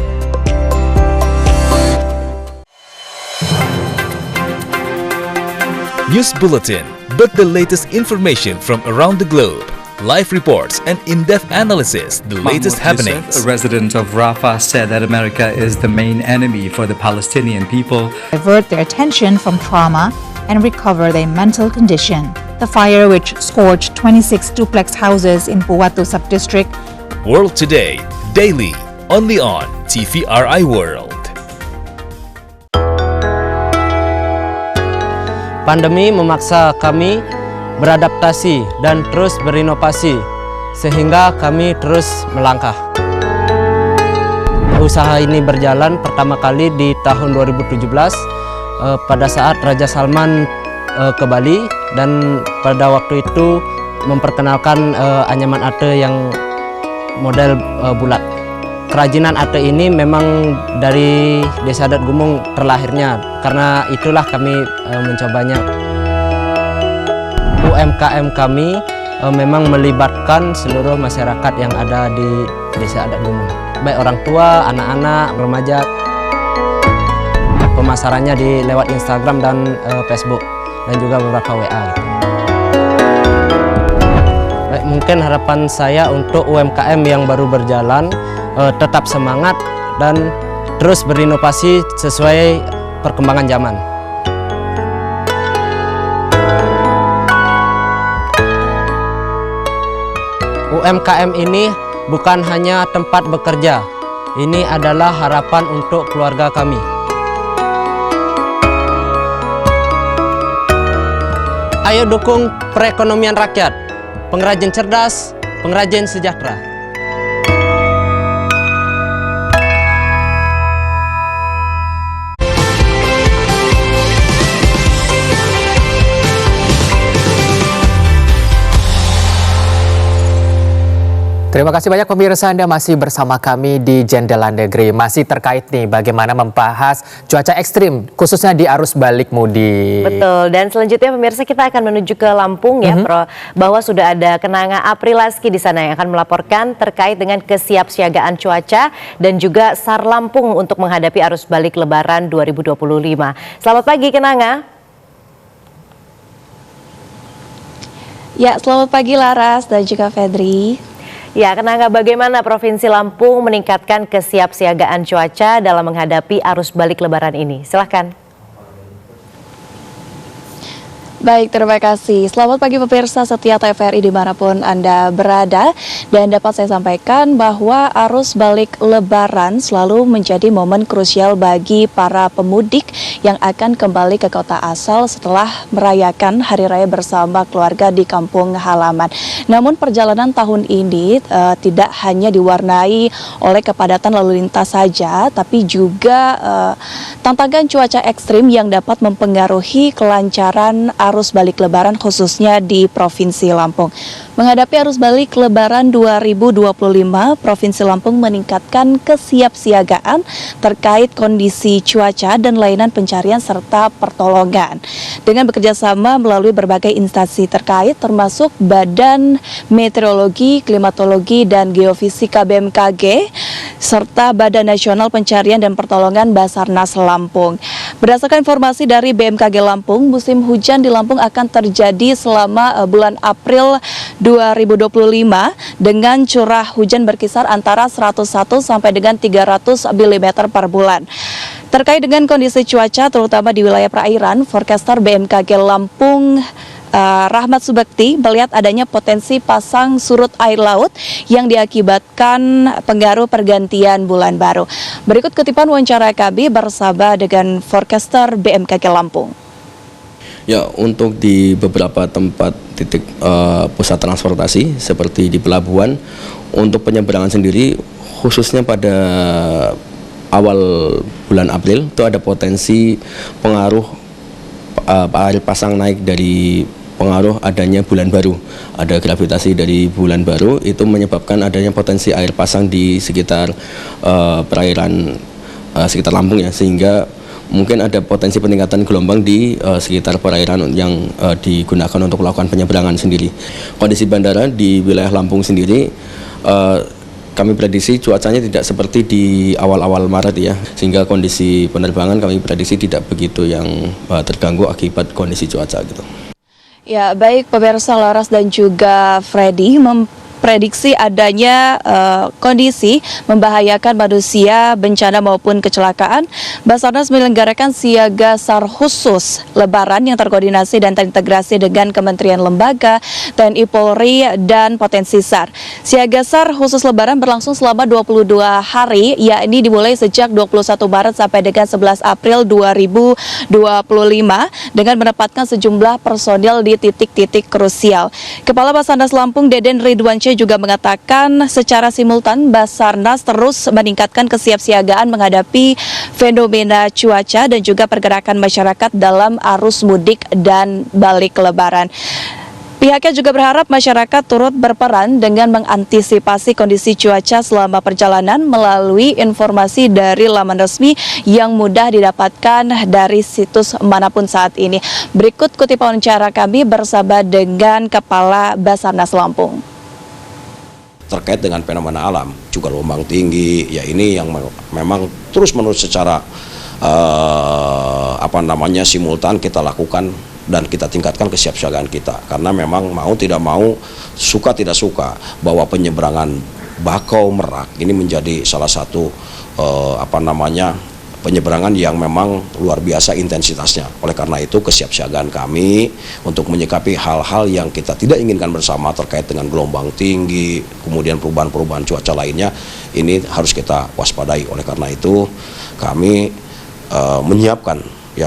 News Bulletin, but the latest information from around the globe. Live reports and in-depth analysis, the latest happenings. Youssef, a resident of Rafah, said that America is the main enemy for the Palestinian people. Divert their attention from trauma and recover their mental condition. The fire, which scorched 26 duplex houses in Puwatu Subdistrict. World Today, daily, only on TVRI World. Pandemi memaksa kami beradaptasi dan terus berinovasi, sehingga kami terus melangkah. Usaha ini berjalan pertama kali di tahun 2017 pada saat Raja Salman ke Bali, dan pada waktu itu memperkenalkan anyaman ate yang model bulat. Kerajinan ate ini memang dari Desa Adat Gumung terlahirnya, karena itulah kami mencobanya. UMKM kami memang melibatkan seluruh masyarakat yang ada di Desa Adat Gumung, baik orang tua, anak-anak, remaja. Pemasarannya lewat Instagram dan Facebook, dan juga beberapa WA. Baik, mungkin harapan saya untuk UMKM yang baru berjalan, tetap semangat dan terus berinovasi sesuai perkembangan zaman. UMKM ini bukan hanya tempat bekerja, ini adalah harapan untuk keluarga kami. Ayo dukung perekonomian rakyat, pengrajin cerdas, pengrajin sejahtera. Terima kasih banyak pemirsa, Anda masih bersama kami di Jendela Negeri. Masih terkait nih bagaimana membahas cuaca ekstrim khususnya di arus balik mudik. Betul, dan selanjutnya pemirsa kita akan menuju ke Lampung ya, bahwa sudah ada Kenanga Aprilaski di sana yang akan melaporkan terkait dengan kesiapsiagaan cuaca dan juga SAR Lampung untuk menghadapi arus balik Lebaran 2025. Selamat pagi Kenanga. Ya, selamat pagi Laras dan juga Fedri. Ya, Kenanga, bagaimana Provinsi Lampung meningkatkan kesiapsiagaan cuaca dalam menghadapi arus balik Lebaran ini? Silahkan. Baik, terima kasih. Selamat pagi pemirsa setia TVRI dimanapun Anda berada. Dan dapat saya sampaikan bahwa arus balik Lebaran selalu menjadi momen krusial bagi para pemudik yang akan kembali ke kota asal setelah merayakan Hari Raya bersama keluarga di kampung halaman. Namun perjalanan tahun ini tidak hanya diwarnai oleh kepadatan lalu lintas saja, tapi juga tantangan cuaca ekstrim yang dapat mempengaruhi kelancaran arus balik lebaran khususnya di Provinsi Lampung. Menghadapi arus balik lebaran 2025, Provinsi Lampung meningkatkan kesiapsiagaan terkait kondisi cuaca dan layanan pencarian serta pertolongan. Dengan bekerjasama melalui berbagai instansi terkait termasuk Badan Meteorologi, Klimatologi, dan Geofisika BMKG, serta Badan Nasional Pencarian dan Pertolongan Basarnas Lampung. Berdasarkan informasi dari BMKG Lampung, musim hujan di Lampung akan terjadi selama bulan April 2025 dengan curah hujan berkisar antara 101 sampai dengan 300 mm per bulan. Terkait dengan kondisi cuaca terutama di wilayah perairan, forecaster BMKG Lampung Rahmat Subakti melihat adanya potensi pasang surut air laut yang diakibatkan pengaruh pergantian bulan baru. Berikut kutipan wawancara kami bersama dengan forecaster BMKG Lampung. Ya, untuk di beberapa tempat titik pusat transportasi seperti di pelabuhan, untuk penyeberangan sendiri khususnya pada awal bulan April itu ada potensi pengaruh air pasang naik dari pengaruh adanya bulan baru. Ada gravitasi dari bulan baru itu menyebabkan adanya potensi air pasang di sekitar perairan sekitar Lampung ya, sehingga mungkin ada potensi peningkatan gelombang di sekitar perairan yang digunakan untuk melakukan penyeberangan sendiri. Kondisi bandara di wilayah Lampung sendiri kami prediksi cuacanya tidak seperti di awal-awal Maret ya, sehingga kondisi penerbangan kami prediksi tidak begitu yang terganggu akibat kondisi cuaca gitu. Ya, baik pemirsa Laras dan juga Freddy, memprediksi adanya kondisi membahayakan manusia, bencana maupun kecelakaan. Basarnas menyelenggarakan siaga SAR khusus Lebaran yang terkoordinasi dan terintegrasi dengan Kementerian Lembaga, TNI Polri, dan potensi SAR. Siaga SAR khusus Lebaran berlangsung selama 22 hari, yakni dimulai sejak 21 Maret sampai dengan 11 April 2025 dengan menempatkan sejumlah personil di titik-titik krusial. Kepala Basarnas Lampung Deden Ridwansyah juga mengatakan secara simultan Basarnas terus meningkatkan kesiapsiagaan menghadapi fenomena cuaca dan juga pergerakan masyarakat dalam arus mudik dan balik lebaran. Pihaknya juga berharap masyarakat turut berperan dengan mengantisipasi kondisi cuaca selama perjalanan melalui informasi dari laman resmi yang mudah didapatkan dari situs manapun saat ini. Berikut kutipan wawancara kami bersama dengan Kepala Basarnas Lampung. Terkait dengan fenomena alam, juga gelombang tinggi, ya ini yang memang terus-menerus secara simultan kita lakukan dan kita tingkatkan kesiapsiagaan kita, karena memang mau tidak mau, suka tidak suka, bahwa penyeberangan Bakau Merak ini menjadi salah satu penyeberangan yang memang luar biasa intensitasnya. Oleh karena itu kesiapsiagaan kami untuk menyikapi hal-hal yang kita tidak inginkan bersama terkait dengan gelombang tinggi, kemudian perubahan-perubahan cuaca lainnya, ini harus kita waspadai. Oleh karena itu kami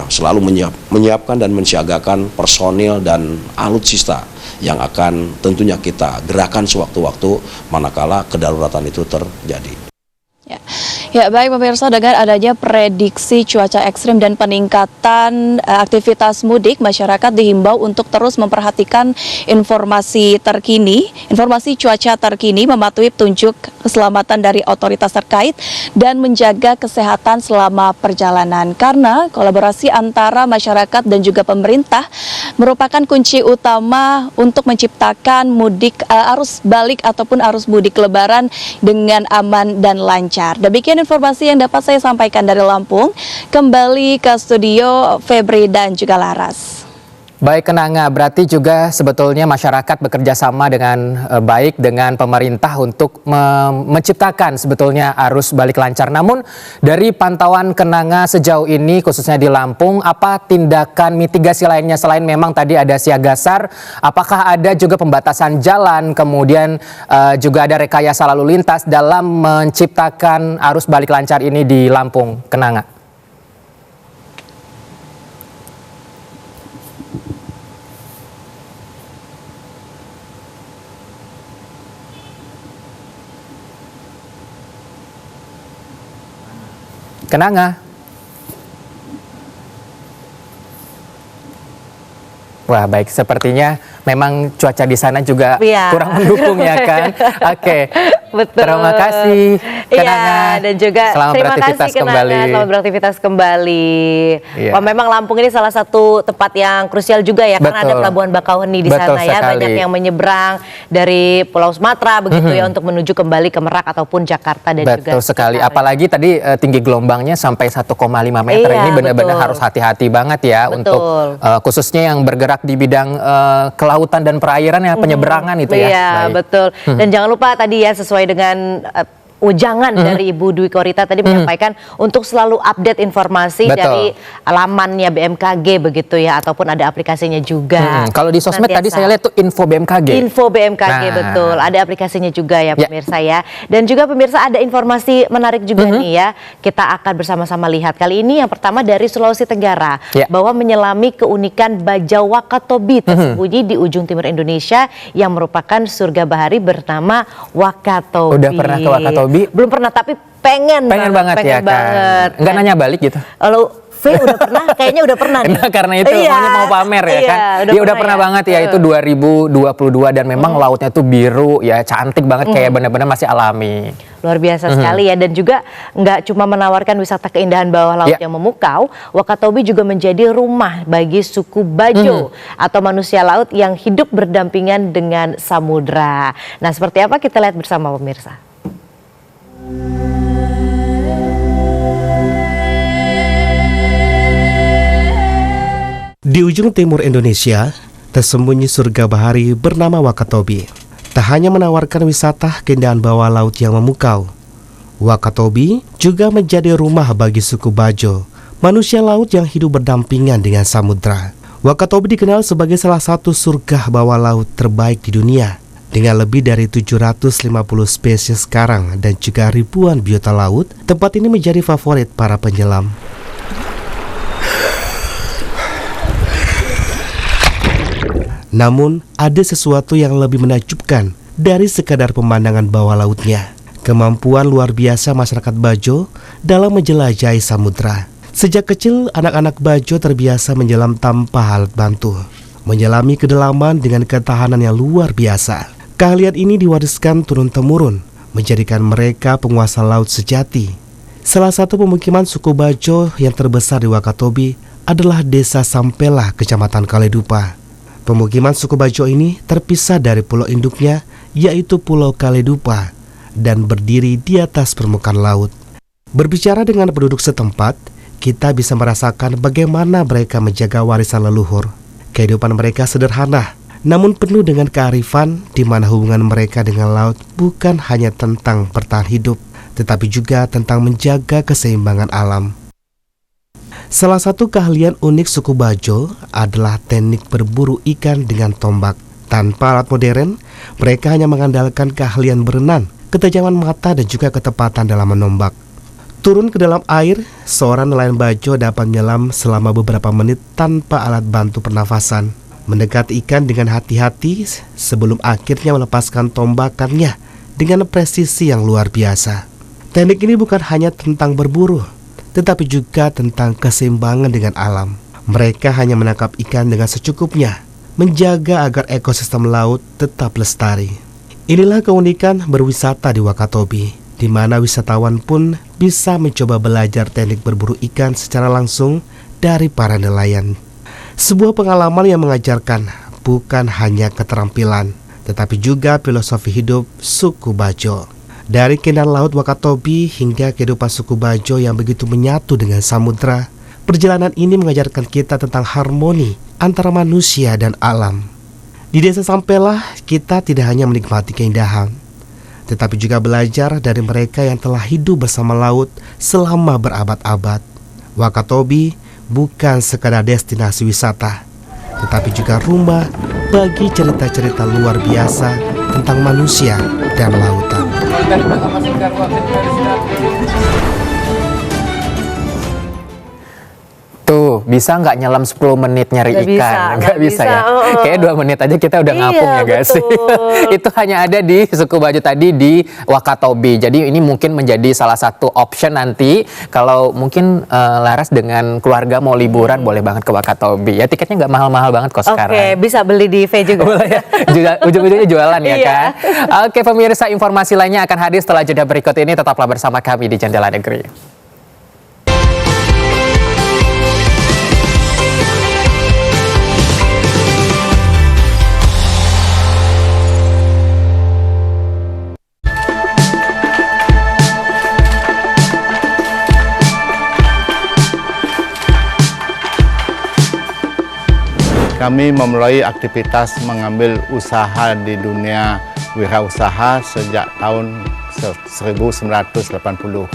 selalu menyiapkan dan mensiagakan personil dan alutsista yang akan tentunya kita gerakan sewaktu-waktu manakala kedaruratan itu terjadi. Ya, baik pemirsa, dengan adanya prediksi cuaca ekstrim dan peningkatan aktivitas mudik, masyarakat dihimbau untuk terus memperhatikan informasi cuaca terkini, mematuhi petunjuk keselamatan dari otoritas terkait dan menjaga kesehatan selama perjalanan. Karena kolaborasi antara masyarakat dan juga pemerintah merupakan kunci utama untuk menciptakan arus balik ataupun arus mudik lebaran dengan aman dan lancar. Demikian informasi yang dapat saya sampaikan dari Lampung. Kembali ke studio Febri dan juga Laras. Baik Kenanga, berarti juga sebetulnya masyarakat bekerja sama dengan baik dengan pemerintah untuk menciptakan sebetulnya arus balik lancar. Namun dari pantauan Kenanga sejauh ini khususnya di Lampung, apa tindakan mitigasi lainnya selain memang tadi ada siaga SAR? Apakah ada juga pembatasan jalan, kemudian juga ada rekayasa lalu lintas dalam menciptakan arus balik lancar ini di Lampung, Kenanga? Kenanga. Wah, baik, sepertinya memang cuaca di sana juga kurang mendukung ya kan. Oke. Betul. Terima kasih Kenanga. Dan juga selamat beraktivitas kembali. Selamat beraktivitas kembali. Iya. Wah, memang Lampung ini salah satu tempat yang krusial juga ya, karena ada Pelabuhan Bakauheni di sana ya. Banyak yang menyeberang dari Pulau Sumatera begitu ya untuk menuju kembali ke Merak ataupun Jakarta dan juga. Betul sekali. Apalagi tadi tinggi gelombangnya sampai 1,5 meter. Ini benar-benar harus hati-hati banget ya untuk khususnya yang bergerak di bidang kelautan dan perairan ya, penyeberangan itu ya. Iya, betul. Dan jangan lupa tadi ya, sesuai dengan ujangan dari Ibu Dwi Korita tadi menyampaikan untuk selalu update informasi dari lamannya BMKG begitu ya, ataupun ada aplikasinya juga. Kalau di sosmed tadi saya lihat tuh info BMKG. Info BMKG betul, ada aplikasinya juga ya pemirsa ya. Dan juga pemirsa ada informasi menarik juga nih ya, kita akan bersama-sama lihat. Kali ini yang pertama dari Sulawesi Tenggara, bahwa menyelami keunikan Bajau Wakatobi tersembunyi di ujung timur Indonesia yang merupakan surga bahari bernama Wakatobi. Udah pernah ke Wakatobi? Belum pernah, tapi pengen banget ya kan. Enggak nanya balik gitu. Lalu udah pernah, kayaknya udah pernah nih. Nah, karena itu mau pamer ya kan. Dia udah pernah banget ya, itu 2022 dan memang lautnya tuh biru ya, cantik banget, kayak benar-benar masih alami. Luar biasa sekali ya, dan juga nggak cuma menawarkan wisata keindahan bawah laut yang memukau, Wakatobi juga menjadi rumah bagi suku Bajo atau manusia laut yang hidup berdampingan dengan samudra. Nah, seperti apa kita lihat bersama pemirsa. Di ujung timur Indonesia, tersembunyi surga bahari bernama Wakatobi. Tak hanya menawarkan wisata keindahan bawah laut yang memukau, Wakatobi juga menjadi rumah bagi suku Bajo, manusia laut yang hidup berdampingan dengan samudra. Wakatobi dikenal sebagai salah satu surga bawah laut terbaik di dunia. Dengan lebih dari 750 spesies karang dan juga ribuan biota laut, tempat ini menjadi favorit para penyelam. Namun, ada sesuatu yang lebih menakjubkan dari sekadar pemandangan bawah lautnya. Kemampuan luar biasa masyarakat Bajo dalam menjelajahi samudra. Sejak kecil, anak-anak Bajo terbiasa menyelam tanpa alat bantu. Menyelami kedalaman dengan ketahanan yang luar biasa. Keahlian ini diwariskan turun-temurun, menjadikan mereka penguasa laut sejati. Salah satu pemukiman suku Bajo yang terbesar di Wakatobi adalah Desa Sampela, Kecamatan Kaledupa. Pemukiman suku Bajo ini terpisah dari pulau induknya, yaitu Pulau Kaledupa, dan berdiri di atas permukaan laut. Berbicara dengan penduduk setempat, kita bisa merasakan bagaimana mereka menjaga warisan leluhur. Kehidupan mereka sederhana, namun penuh dengan kearifan, di mana hubungan mereka dengan laut bukan hanya tentang bertahan hidup, tetapi juga tentang menjaga keseimbangan alam. Salah satu keahlian unik suku Bajo adalah teknik berburu ikan dengan tombak. Tanpa alat modern, mereka hanya mengandalkan keahlian berenang, ketajaman mata dan juga ketepatan dalam menombak. Turun ke dalam air, seorang nelayan Bajo dapat menyelam selama beberapa menit tanpa alat bantu pernafasan. Mendekat ikan dengan hati-hati sebelum akhirnya melepaskan tombakannya dengan presisi yang luar biasa. Teknik ini bukan hanya tentang berburu, tetapi juga tentang keseimbangan dengan alam. Mereka hanya menangkap ikan dengan secukupnya, menjaga agar ekosistem laut tetap lestari. Inilah keunikan berwisata di Wakatobi, di mana wisatawan pun bisa mencoba belajar teknik berburu ikan secara langsung dari para nelayan. Sebuah pengalaman yang mengajarkan bukan hanya keterampilan, tetapi juga filosofi hidup suku Bajo. Dari keindahan laut Wakatobi hingga kehidupan suku Bajo yang begitu menyatu dengan samudra, perjalanan ini mengajarkan kita tentang harmoni antara manusia dan alam. Di Desa Sampela, kita tidak hanya menikmati keindahan, tetapi juga belajar dari mereka yang telah hidup bersama laut selama berabad-abad. Wakatobi bukan sekadar destinasi wisata, tetapi juga rumah bagi cerita-cerita luar biasa tentang manusia dan lautan. Tuh, bisa nggak nyelam 10 menit nyari ikan? Nggak bisa ya? Kayaknya 2 menit aja kita udah ngapung ya guys. Itu hanya ada di suku Bajo tadi di Wakatobi. Jadi ini mungkin menjadi salah satu option nanti. Kalau mungkin Laras dengan keluarga mau liburan, boleh banget ke Wakatobi. Ya tiketnya nggak mahal-mahal banget kok sekarang. Oke, bisa beli di V juga. Boleh ya? Ujung-ujungnya jualan ya kan? Oke pemirsa, informasi lainnya akan hadir setelah jeda berikut ini. Tetaplah bersama kami di Jendela Negeri. Kami memulai aktivitas mengambil usaha di dunia wirausaha sejak tahun 1980.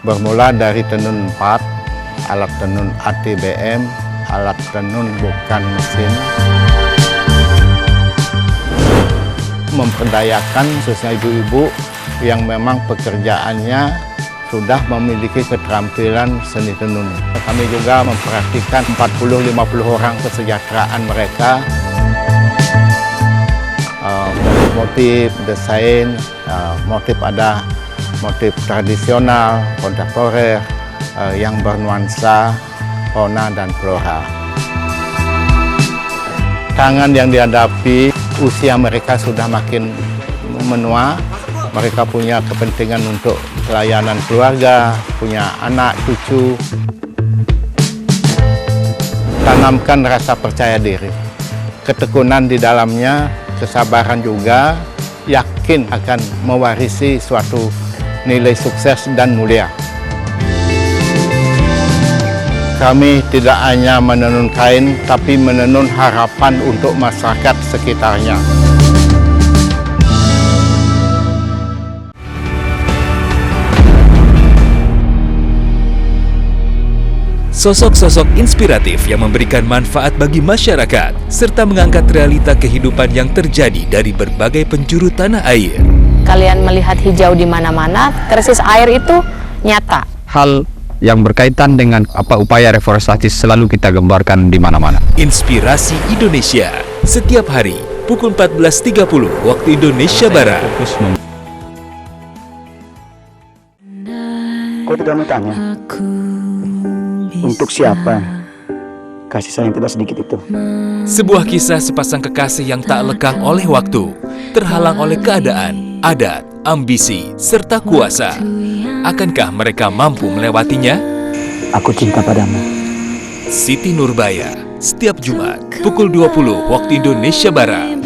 Bermula dari tenun 4, alat tenun ATBM, alat tenun bukan mesin. Memperdayakan khususnya ibu-ibu yang memang pekerjaannya sudah memiliki keterampilan seni tenun. Kami juga memperhatikan 40-50 orang kesejahteraan mereka. Motif, desain, motif ada motif tradisional, kontemporer, yang bernuansa fauna dan flora. Tantangan yang dihadapi, usia mereka sudah makin menua. Mereka punya kepentingan untuk pelayanan keluarga, punya anak, cucu. Tanamkan rasa percaya diri, ketekunan di dalamnya, kesabaran juga, yakin akan mewarisi suatu nilai sukses dan mulia. Kami tidak hanya menenun kain, tapi menenun harapan untuk masyarakat sekitarnya. Sosok-sosok inspiratif yang memberikan manfaat bagi masyarakat, serta mengangkat realita kehidupan yang terjadi dari berbagai penjuru tanah air. Kalian melihat hijau di mana-mana, krisis air itu nyata. Hal yang berkaitan dengan upaya reforestasi selalu kita gambarkan di mana-mana. Inspirasi Indonesia, setiap hari pukul 14.30 waktu Indonesia Barat. Kau tidak bertanya? Untuk siapa kasih sayang tidak sedikit itu? Sebuah kisah sepasang kekasih yang tak lekang oleh waktu, terhalang oleh keadaan, adat, ambisi, serta kuasa. Akankah mereka mampu melewatinya? Aku cinta padamu. Siti Nurbaya, setiap Jumat pukul 20 waktu Indonesia Barat.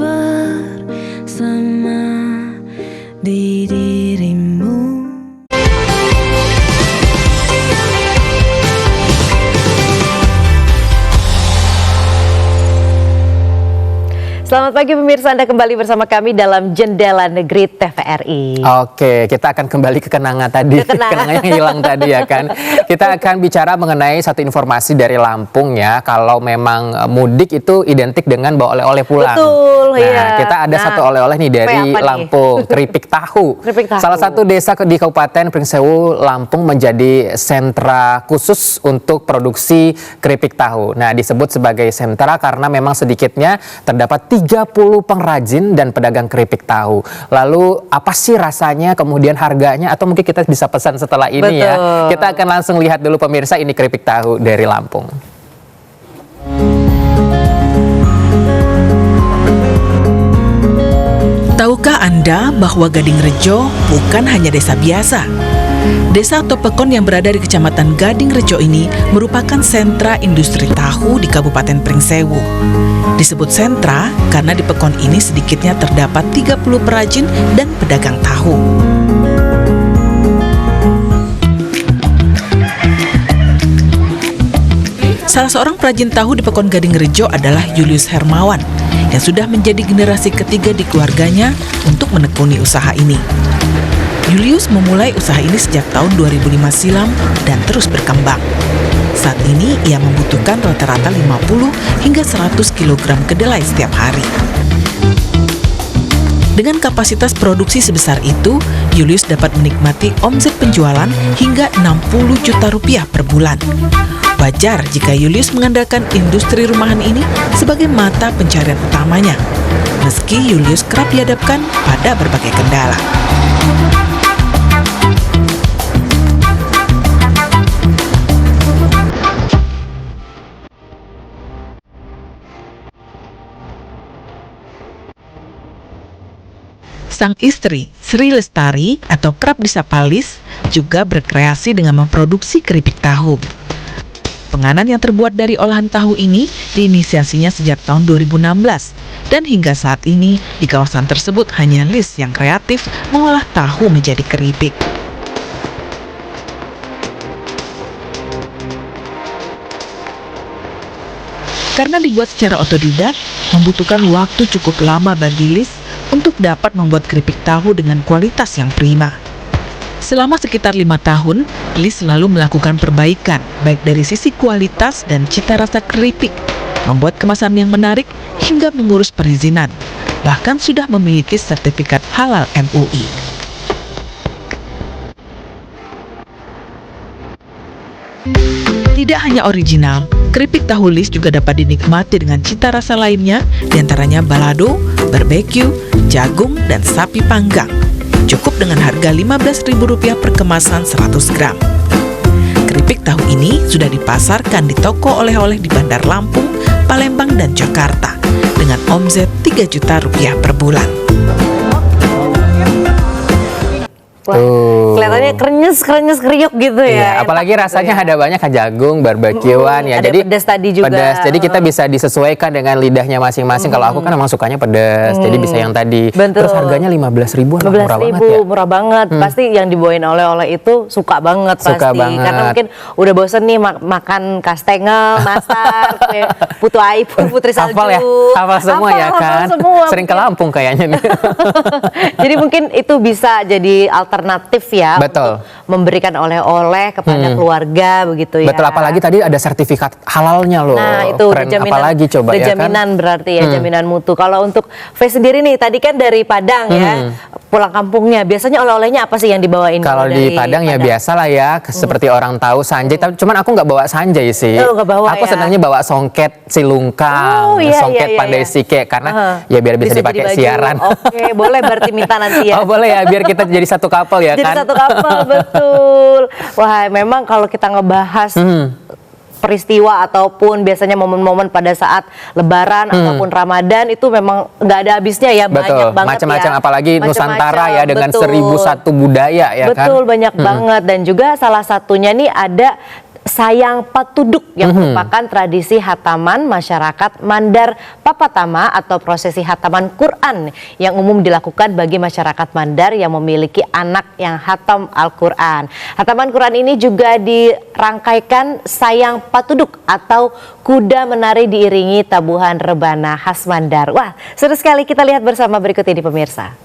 Selamat pagi pemirsa, Anda kembali bersama kami dalam Jendela Negeri TVRI. Oke, kita akan kembali ke kenangan tadi, kenangan yang hilang tadi ya kan. Kita akan bicara mengenai satu informasi dari Lampung ya, kalau memang mudik itu identik dengan bawa oleh-oleh pulang. Betul, nah, iya. kita ada satu oleh-oleh nih dari Lampung, keripik tahu. Salah satu desa di Kabupaten Pringsewu, Lampung menjadi sentra khusus untuk produksi keripik tahu. Nah, disebut sebagai sentra karena memang sedikitnya terdapat 30 pengrajin dan pedagang keripik tahu. Lalu apa sih rasanya, kemudian harganya, atau mungkin kita bisa pesan setelah ini ya. Kita akan langsung lihat dulu pemirsa, ini keripik tahu dari Lampung. Tahukah Anda bahwa Gadingrejo bukan hanya desa biasa? Desa Topekon yang berada di Kecamatan Gadingrejo ini merupakan sentra industri tahu di Kabupaten Pringsewu. Disebut sentra karena di Pekon ini sedikitnya terdapat 30 perajin dan pedagang tahu. Salah seorang perajin tahu di Pekon Gadingrejo adalah Julius Hermawan yang sudah menjadi generasi ketiga di keluarganya untuk menekuni usaha ini. Julius memulai usaha ini sejak tahun 2005 silam dan terus berkembang. Saat ini ia membutuhkan rata-rata 50 hingga 100 kg kedelai setiap hari. Dengan kapasitas produksi sebesar itu, Julius dapat menikmati omset penjualan hingga 60 juta rupiah per bulan. wajar jika Julius mengandalkan industri rumahan ini sebagai mata pencarian utamanya, meski Julius kerap dihadapkan pada berbagai kendala. Sang istri, Sri Lestari atau kerap disapa Lis, juga berkreasi dengan memproduksi keripik tahu. Penganan yang terbuat dari olahan tahu ini diinisiasinya sejak tahun 2016, dan hingga saat ini di kawasan tersebut hanya Lis yang kreatif mengolah tahu menjadi keripik. Karena dibuat secara otodidak, membutuhkan waktu cukup lama bagi Lis untuk dapat membuat keripik tahu dengan kualitas yang prima. Selama sekitar 5 tahun, Lis selalu melakukan perbaikan, baik dari sisi kualitas dan cita rasa keripik, membuat kemasan yang menarik, hingga mengurus perizinan. Bahkan sudah memiliki sertifikat halal MUI. Tidak hanya original, keripik tahu Lis juga dapat dinikmati dengan cita rasa lainnya, diantaranya balado, barbeque, jagung, dan sapi panggang. Cukup dengan harga Rp15.000 per kemasan 100 gram. Keripik tahu ini sudah dipasarkan di toko oleh-oleh di Bandar Lampung, Palembang, dan Jakarta dengan omset Rp3 juta per bulan. Wah, kelihatannya krenyes kriuk gitu ya. Iya, apalagi rasanya ada banyak jagung, barbekyuan ya. Ada Jadi pedas tadi juga. Pedas. Jadi kita bisa disesuaikan dengan lidahnya masing-masing. Kalau aku kan emang sukanya pedas, jadi bisa yang tadi. Betul. Terus harganya 15.000-an, murah banget ya. Murah banget. Pasti yang dibawain oleh-oleh itu suka banget Suka pasti. banget. Karena mungkin udah bosen nih makan kastengel, nastar, putu aipun, putri salju. Hafal ya? Hafal semua ya kan? Semua. Sering ke Lampung kayaknya nih. Jadi mungkin itu bisa jadi alternatif ya. Betul. Untuk memberikan oleh-oleh kepada keluarga begitu ya. Betul, apalagi tadi ada sertifikat halalnya loh. Nah itu keren, jaminan, apalagi coba ya kan. jaminan berarti ya, jaminan mutu. Kalau untuk Faye sendiri nih, tadi kan dari Padang ya, pulang kampungnya biasanya oleh-olehnya apa sih yang dibawain? Kalau di Padang ya biasa lah ya, seperti orang tahu sanjay. Cuman aku nggak bawa sanjay sih. Nggak bawa, aku ya? senangnya bawa songket silungkang, songket pandai sike, karena ya biar bisa dipakai siaran. Oke, boleh berarti minta nanti ya. Oh boleh ya, biar kita jadi satu kapal ya jadi kan. Jadi satu kapal, betul. Wah, memang kalau kita ngebahas peristiwa ataupun biasanya momen-momen pada saat Lebaran ataupun Ramadan itu memang nggak ada habisnya ya. Betul, banyak banget macam-macam ya. apalagi Nusantara ya dengan betul. 1001 budaya ya kan. Betul, banyak banget. Dan juga salah satunya nih ada Sayang Patuduk yang merupakan tradisi hataman masyarakat Mandar Papatama atau prosesi hataman Quran yang umum dilakukan bagi masyarakat Mandar yang memiliki anak yang hatam Al-Quran. Hataman Quran ini juga dirangkaikan Sayang Patuduk atau kuda menari diiringi tabuhan rebana khas Mandar. Wah, seru sekali, kita lihat bersama berikut ini pemirsa.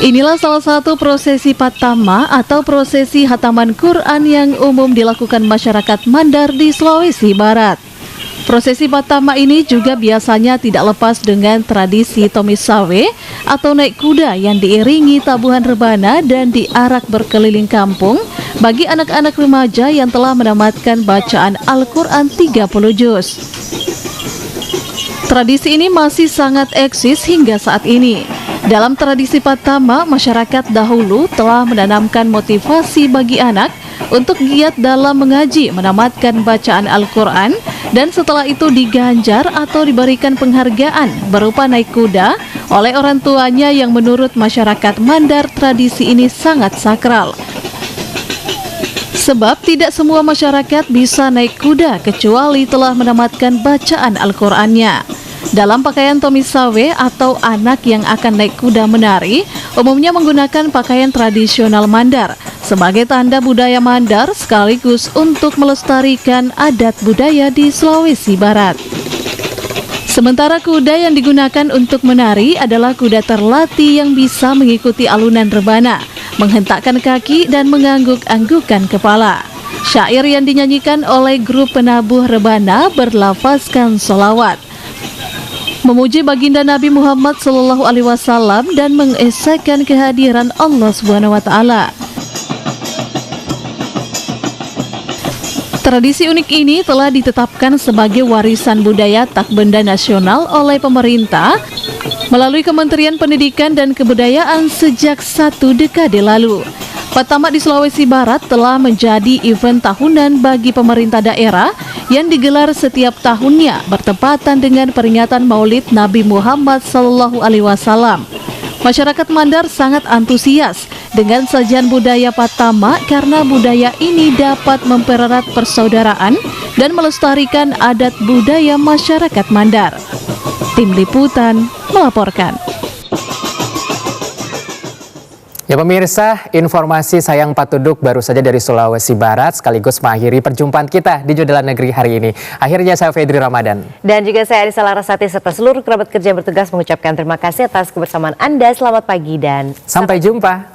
Inilah salah satu prosesi Patama atau prosesi hataman Quran yang umum dilakukan masyarakat Mandar di Sulawesi Barat. Prosesi Patama ini juga biasanya tidak lepas dengan tradisi Tomisawe atau naik kuda yang diiringi tabuhan rebana dan diarak berkeliling kampung bagi anak-anak remaja yang telah menamatkan bacaan Al-Quran 30 juz. Tradisi ini masih sangat eksis hingga saat ini. Dalam tradisi Patama, masyarakat dahulu telah menanamkan motivasi bagi anak untuk giat dalam mengaji, menamatkan bacaan Al-Quran, dan setelah itu diganjar atau diberikan penghargaan berupa naik kuda oleh orang tuanya yang menurut masyarakat Mandar tradisi ini sangat sakral. Sebab tidak semua masyarakat bisa naik kuda kecuali telah menamatkan bacaan Al-Qurannya. Dalam pakaian Tomisawe atau anak yang akan naik kuda menari, umumnya menggunakan pakaian tradisional Mandar sebagai tanda budaya Mandar sekaligus untuk melestarikan adat budaya di Sulawesi Barat. Sementara kuda yang digunakan untuk menari adalah kuda terlatih yang bisa mengikuti alunan rebana menghentakkan kaki dan mengangguk-anggukkan kepala. Syair yang dinyanyikan oleh grup penabuh rebana berlafazkan sholawat, memuji baginda Nabi Muhammad SAW dan mengesahkan kehadiran Allah SWT. Tradisi unik ini telah ditetapkan sebagai warisan budaya tak benda nasional oleh pemerintah melalui Kementerian Pendidikan dan Kebudayaan sejak 1 dekade lalu. Patama di Sulawesi Barat telah menjadi event tahunan bagi pemerintah daerah yang digelar setiap tahunnya bertepatan dengan peringatan Maulid Nabi Muhammad SAW. Masyarakat Mandar sangat antusias dengan sajian budaya Patama karena budaya ini dapat mempererat persaudaraan dan melestarikan adat budaya masyarakat Mandar. Tim Liputan melaporkan. Ya pemirsa, informasi Sayang Patuduk baru saja dari Sulawesi Barat sekaligus mengakhiri perjumpaan kita di Jendela Negeri hari ini. Akhirnya saya Fedri Ramadan. Dan juga saya Anissa Larasati serta seluruh kerabat kerja bertugas mengucapkan terima kasih atas kebersamaan Anda. Selamat pagi dan sampai jumpa.